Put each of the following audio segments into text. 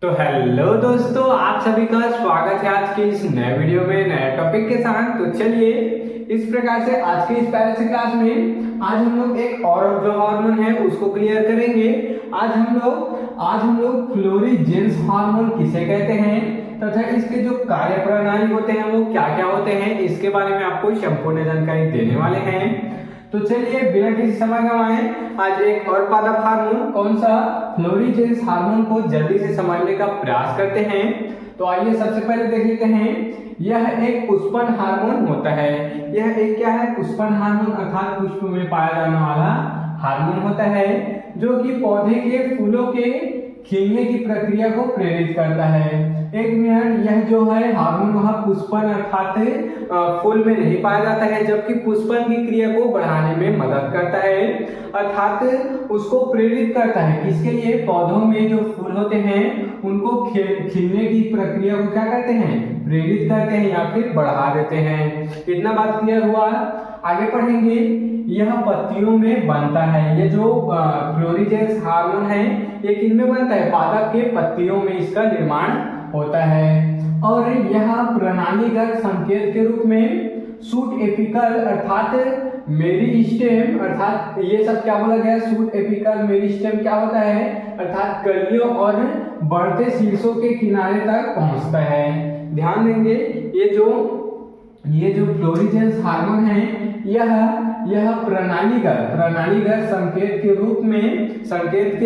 तो हेलो दोस्तों, आप सभी का स्वागत है आज के इस नए वीडियो में नए टॉपिक के साथ। तो चलिए इस प्रकार से आज के इस पहले से क्लास में आज हम लोग एक और जो हार्मोन है उसको क्लियर करेंगे। आज हम लोग फ्लोरीजेंस हार्मोन किसे कहते हैं तथा इसके जो कार्य प्रणाली होते हैं वो क्या क्या होते हैं, इसके बारे में आपको संपूर्ण जानकारी देने वाले हैं। तो चलिए बिना किसी समय गंवाए आज एक और पादप हार्मोन कौन सा फ्लोरीजेंस हार्मोन को जल्दी से समझने का प्रयास करते हैं। तो आइए सबसे पहले देख लेते हैं। यह एक पुष्पन हार्मोन होता है। यह एक क्या है? पुष्पन हार्मोन अर्थात पुष्प में पाया जाने वाला हार्मोन होता है जो कि पौधे के फूलों के खिलने की प्रक्रिया को प्रेरित करता है। एक मिनट, यह जो है हार्मोन वह पुष्पन अर्थात फूल में नहीं पाया जाता है, जबकि पुष्पन की क्रिया को बढ़ाने में मदद करता है अर्थात उसको प्रेरित करता है। किसके लिए? पौधों में जो फूल होते हैं उनको खिलने की प्रक्रिया को क्या करते हैं? प्रेरित करते हैं या फिर बढ़ा देते हैं। इतना बात क्लियर हुआ। आगे पढ़ेंगे। यह पत्तियों में बनता है। ये जो फ्लोरीजेंस हार्मोन है ये किनमें बनता है? पादप के पत्तियों में इसका निर्माण होता है। और यह प्रणालीगत संकेत के रूप में शूट एपिकल अर्थात मेरिस्टेम अर्थात ये सब क्या बोला गया? शूट एपिकल मेरिस्टेम क्या होता है? अर्थात कलियों और बढ़ते शीर्षों के किनारे तक पहुंचता है। ध्यान देंगे, ये जो फ्लोरीजेंस हार्मोन है यह प्रणालीगत संकेत के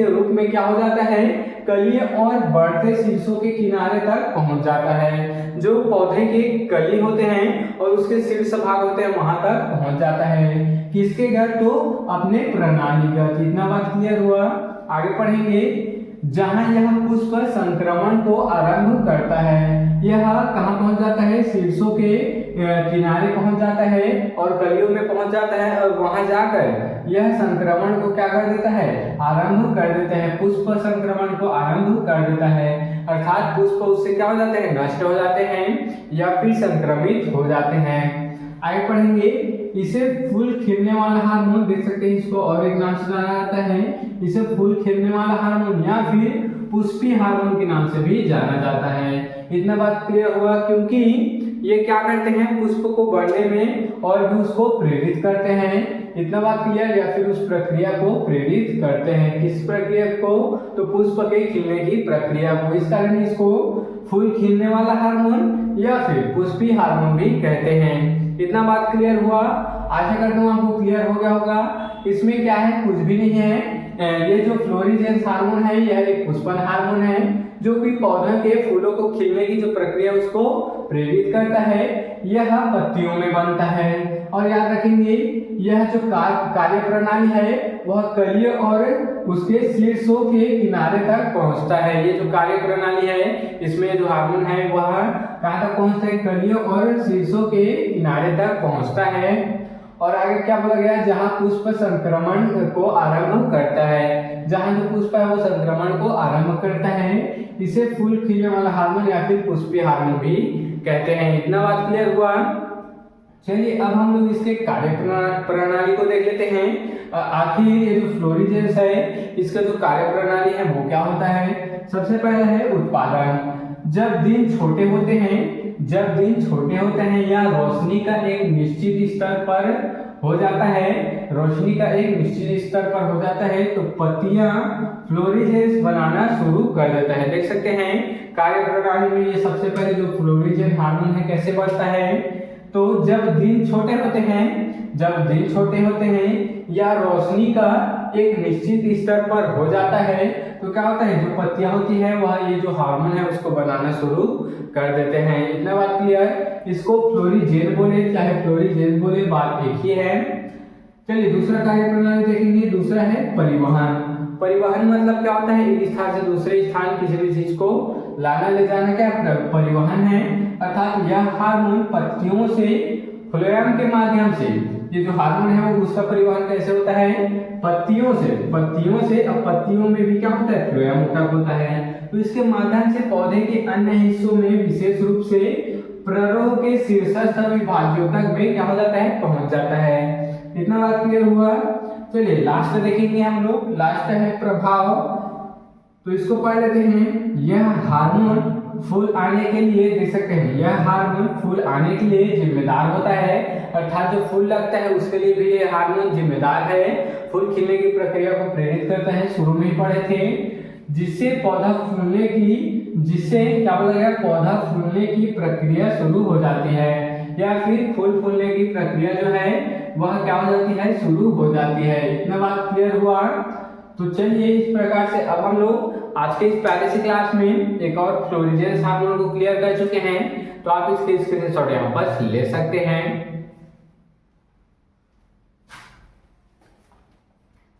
रूप में क्या हो जाता है? कली और बढ़ते शीर्षों के किनारे तक पहुंच जाता है। जो पौधे के कली होते हैं और उसके शीर्ष भाग होते हैं वहां तक पहुंच जाता है। किसके घर? तो अपने प्रणालीगत। इतना बात क्लियर हुआ। आगे पढ़ेंगे। जहां यह पुष्प संक्रमण को आरंभ करता है, यह कहां पहुंच जाता है? शीर्षों के किनारे पहुंच जाता है और कलियों में पहुंच जाता है और वहां जाकर यह संक्रमण को क्या कर देता है? आरंभ कर देता है। पुष्प संक्रमण को आरंभ कर देता है अर्थात पुष्प उससे क्या हो जाते हैं? नष्ट हो जाते हैं या फिर संक्रमित हो जाते हैं। आगे पढ़ेंगे। इसे फूल खिलने वाला हार्मोन देख सकते हैं, इसको और एक नाम से जाना जाता है। इसे फूल खिलने वाला हार्मोन या फिर पुष्पी हार्मोन के नाम से भी जाना जाता है। इतना बात क्लियर हुआ, क्योंकि ये क्या करते हैं? पुष्प को बढ़ने में और भी उसको प्रेरित करते हैं। इतना बात क्लियर। या फिर उस प्रक्रिया को प्रेरित करते हैं। किस प्रक्रिया को? तो पुष्प के खिलने की प्रक्रिया को। इस कारण इसको फूल खिलने वाला हार्मोन या फिर पुष्पी हार्मोन भी कहते हैं। इतना बात क्लियर हुआ। आशा करता हूँ आपको क्लियर हो गया होगा। इसमें क्या है? कुछ भी नहीं है। ये जो फ्लोरीजेंस हार्मोन है यह एक पुष्पन हार्मोन है जो कि पौधों के फूलों को खिलने की जो प्रक्रिया उसको प्रेरित करता है। यह पत्तियों में बनता है। और याद रखेंगे यह जो कार्य प्रणाली है वह कलियों और उसके शीर्षों के किनारे तक पहुंचता है। ये जो कार्य प्रणाली है इसमें जो हार्मोन है वह कहां तक पहुंचता है? कलियों और शीर्षों के किनारे तक पहुंचता है। और आगे क्या बोला गया? जहां पुष्प संक्रमण को आरंभ करता है। जहां जो पुष्प है वो संक्रमण को आरंभ करता है, इसे फूल खिलने वाला हार्मोन या फिर पुष्पी हार्मोन भी कहते हैं। इतना बात क्लियर हुआ। चलिए अब हम लोग इसके कार्य प्रणाली को देख लेते हैं। आखिर ये जो फ्लोरीजेंस है इसका जो कार्य प्रणाली है वो क्या होता है? सबसे पहले है उत्पादन। जब दिन छोटे होते हैं या रोशनी का एक निश्चित स्तर पर हो जाता है, तो पत्तियां फ्लोरीजेंस बनाना शुरू कर देता है। देख सकते हैं कार्य प्रणाली में ये सबसे पहले जो फ्लोरीजेंस हार्मोन है कैसे बनता है? तो जब दिन छोटे होते हैं या रोशनी का एक निश्चित स्तर पर हो जाता है तो क्या होता है? जो पत्तियां होती है वह ये जो हार्मोन है उसको बनाना शुरू कर देते हैं। इतना बात क्लियर। इसको फ्लोरीजेन बोले चाहे फ्लोरीजेन बोले, बात एक ही है। चलिए दूसरा कार्य प्रणाली देखेंगे। दूसरा है परिवहन मतलब क्या होता है? एक स्थान से दूसरे स्थान किसी भी चीज को लाना ले जाना क्या परिवहन है। अर्थात यह हार्मोन पत्तियों से फ्लोएम के माध्यम से, ये जो हार्मोन है वो उसका परिवहन कैसे होता है? पत्तियों से। अब पत्तियों में भी क्या होता है? फ्लोएम ऊतक होता है। तो इसके माध्यम से पौधे के अन्य हिस्सों में विशेष रूप से प्ररोह के शीर्षस्थ विभाज्यों तक में क्या हो जाता है? पहुंच जाता है। इतना बात क्लियर हुआ। चलिए लास्ट देखेंगे हम लोग। लास्ट है प्रभाव। तो इसको पढ़ लेते हैं। यह हार्मोन फूल आने के लिए देख सकते हैं, यह हार्मोन फूल आने के लिए जिम्मेदार होता है, अर्थात जो फूल लगता है उसके लिए भी ये हार्मोन जिम्मेदार है। फूल खिलने की प्रक्रिया को प्रेरित करता है, शुरू में ही पढ़े थे। जिससे पौधा फूलने की, जिससे क्या बोला गया, पौधा फूलने की प्रक्रिया शुरू हो जाती है, या फिर फूल फूलने की प्रक्रिया जो है वह क्या हो जाती है, शुरू हो जाती है। इतना बात क्लियर हुआ। तो चलिए इस प्रकार से अब हम लोग आज के इस प्यारे से क्लास में एक और फ्लोरिजेंस हार्मोन को क्लियर कर चुके हैं। तो आप इसके स्क्रीनशॉट यहाँ पर ले सकते हैं।